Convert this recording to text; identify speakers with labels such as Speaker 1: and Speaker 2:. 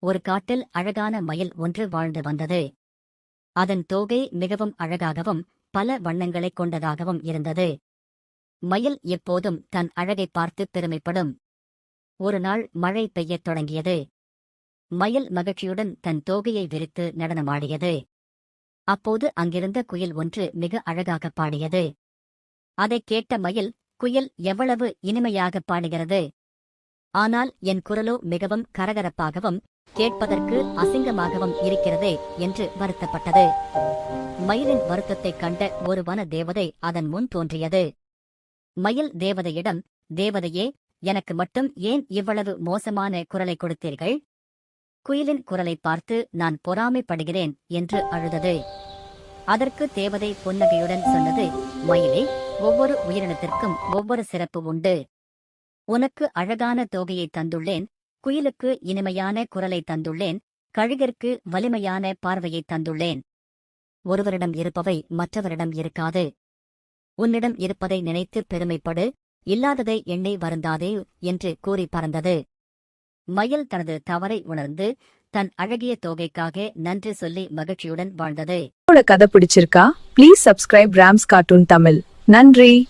Speaker 1: ஒரு காட்டில் அழகான மயில் ஒன்று வாழ்ந்து வந்தது. அதன் தோகை மிகவும் அழகாகவும் பல வண்ணங்களைக் கொண்டதாகவும் இருந்தது. மயில் எப்போதும் தன் அழகைப் பார்த்து பெருமைப்படும். ஒரு நாள் மழை பெய்யத் தொடங்கியது. மயில் மகிழ்ச்சியுடன் தன் தோகையை விரித்து நடனமாடியது. அப்போது அங்கிருந்த குயில் ஒன்று மிக அழகாகப் பாடியது. அதைக் கேட்ட மயில், குயில் எவ்வளவு இனிமையாகப் பாடுகிறது! ஆனால் என் குரலோ மிகவும் கரகரப்பாகவும் கேட்பதற்கு அசிங்கமாகவும் இருக்கிறதே என்று வருத்தப்பட்டது. மயிலின் வருத்தத்தைக் கண்ட ஒரு வன தேவதை அதன் முன் தோன்றியது. மயில் தேவதையிடம், தேவதையே, எனக்கு மட்டும் ஏன் இவ்வளவு மோசமான குரலை கொடுத்தீர்கள்? குயிலின் குரலை பார்த்து நான் பொறாமைப்படுகிறேன் என்று அழுதது. அதற்கு தேவதை புன்னகையுடன் சொன்னது, மயிலே, ஒவ்வொரு உயிரினத்திற்கும் ஒவ்வொரு சிறப்பு உண்டு. உனக்கு அழகான தோகையை தந்துள்ளேன், குயிலுக்கு இனிமையான குரலை தந்துள்ளேன், கழுகிற்கு வலிமையான பார்வையை தந்துள்ளேன். ஒருவரிடம் இருப்பவை மற்றவரிடம் இருக்காது. உன்னிடம் இருப்பதை நினைத்து பெருமைப்படு, இல்லாததை எண்ணி வருந்தாதே என்று கூறி பறந்தது. மயில் தனது தவறை உணர்ந்து தன் அழகிய தோகைக்காக நன்றி சொல்லி மகிழ்ச்சியுடன் வாழ்ந்தது.
Speaker 2: கதை பிடிச்சிருக்கா? Please subscribe rams cartoon Tamil. நன்றி.